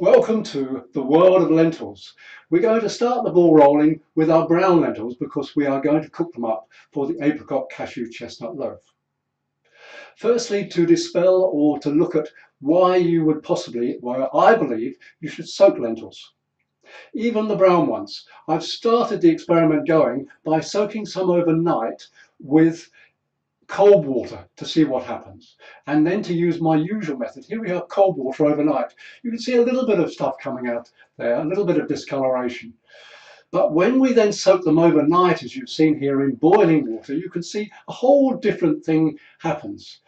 Welcome to the world of lentils. We're going to start the ball rolling with our brown lentils because we are going to cook them up for the apricot cashew chestnut loaf. Firstly, to dispel or to look at why you would possibly, well, I believe you should soak lentils. Even the brown ones. I've started the experiment going by soaking some overnight with cold water to see what happens, and then to use my usual method. Here we have cold water overnight. You can see a little bit of stuff coming out there, a little bit of discoloration. But when we then soak them overnight, as you've seen here in boiling water, you can see a whole different thing happens.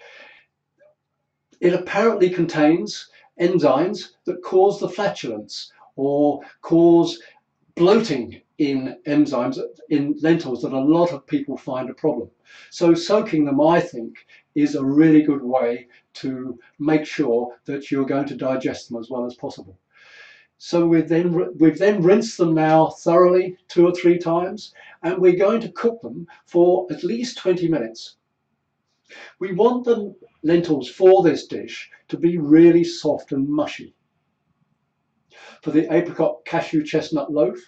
It apparently contains enzymes that cause the flatulence or cause bloating in enzymes in lentils that a lot of people find a problem. So soaking them, I think, is a really good way to make sure that you're going to digest them as well as possible. So we've then rinsed them now thoroughly 2 or 3 times, and we're going to cook them for at least 20 minutes. We want the lentils for this dish to be really soft and mushy. For the apricot cashew chestnut loaf,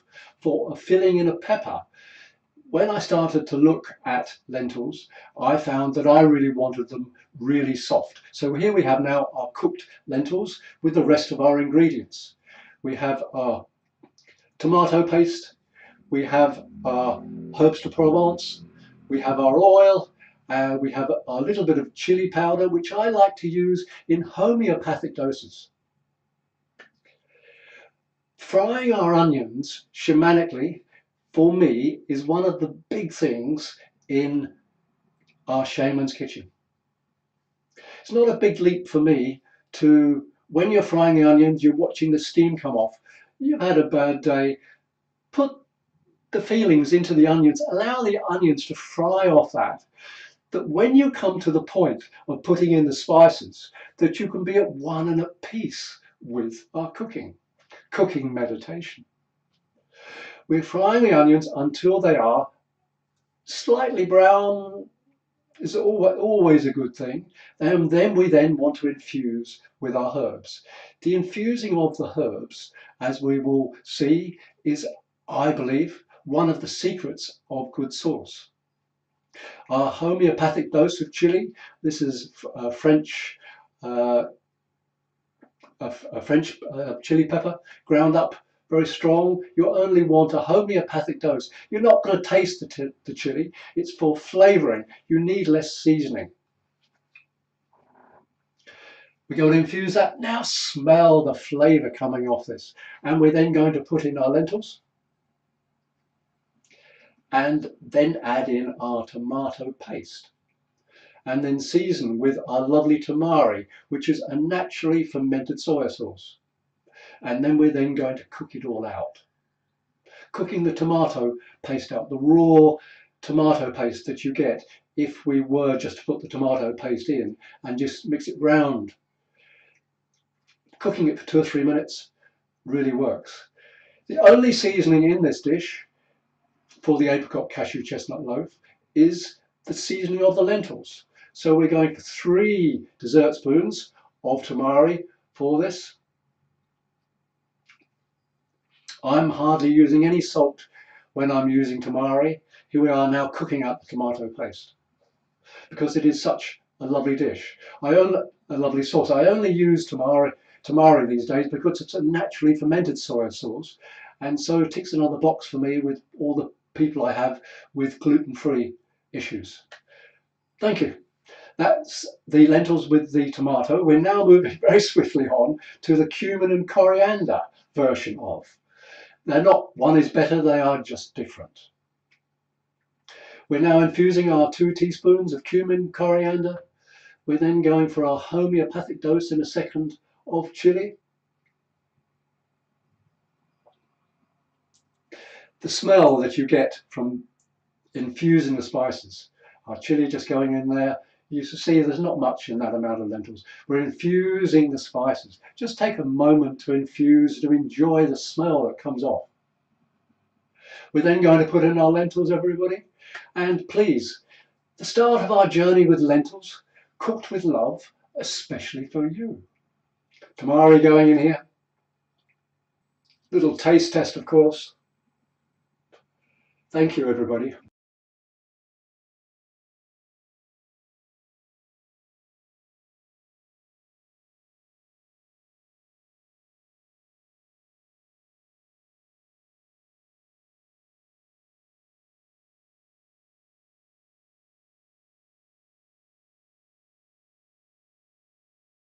for a filling in a pepper. When I started to look at lentils, I found that I really wanted them really soft. So here we have now our cooked lentils with the rest of our ingredients. We have our tomato paste, we have our herbs de Provence, we have our oil, we have a little bit of chili powder, which I like to use in homeopathic doses. Frying our onions shamanically, for me, is one of the big things in our shaman's kitchen. It's not a big leap for me to, when you're frying the onions, you're watching the steam come off. You've had a bad day, put the feelings into the onions, allow the onions to fry off that when you come to the point of putting in the spices, that you can be at one and at peace with our cooking meditation. We're frying the onions until they are slightly brown, is always a good thing. And then we want to infuse with our herbs. The infusing of the herbs, as we will see, is, I believe, one of the secrets of good sauce. Our homeopathic dose of chili, this is a French chili pepper, ground up very strong. You only want a homeopathic dose. You're not going to taste the chili. It's for flavoring. You need less seasoning. We're going to infuse that. Now smell the flavor coming off this. And we're then going to put in our lentils and then add in our tomato paste. And then season with our lovely tamari, which is a naturally fermented soy sauce. And then we're then going to cook it all out. Cooking the tomato paste out, the raw tomato paste that you get if we were just to put the tomato paste in and just mix it round. Cooking it for 2 or 3 minutes really works. The only seasoning in this dish for the apricot cashew chestnut loaf is the seasoning of the lentils. So we're going for 3 dessert spoons of tamari for this. I'm hardly using any salt when I'm using tamari. Here we are now cooking up the tomato paste because it is such a lovely dish. A lovely sauce. I only use tamari these days because it's a naturally fermented soy sauce, and so it ticks another box for me with all the people I have with gluten-free issues. Thank you. That's the lentils with the tomato. We're now moving very swiftly on to the cumin and coriander version of. They're not one is better, they are just different. We're now infusing our 2 teaspoons of cumin, coriander. We're then going for our homeopathic dose in a second of chili. The smell that you get from infusing the spices, our chili just going in there, you see there's not much in that amount of lentils. We're infusing the spices. Just take a moment to infuse, to enjoy the smell that comes off. We're then going to put in our lentils, everybody. And please, the start of our journey with lentils, cooked with love, especially for you. Tamari going in here. Little taste test, of course. Thank you, everybody.